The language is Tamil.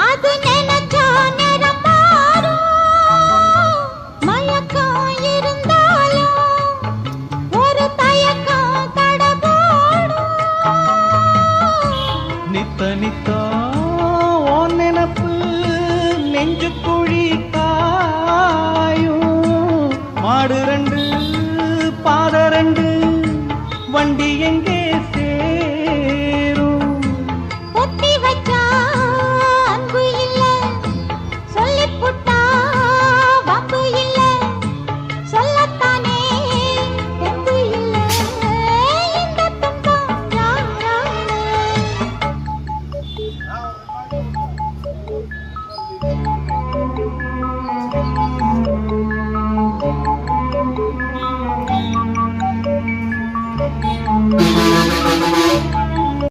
அது நினைச்சா நேரம் மாறும், மயக்கம் இருந்தாலும் ஒரு தயக்கம் தடபோடும். நித்த நித்தா ஓன் நினப்பு நெஞ்சு குழி காயும். மாடு ரெண்டு பாத ரெண்டு வண்டி எங்கே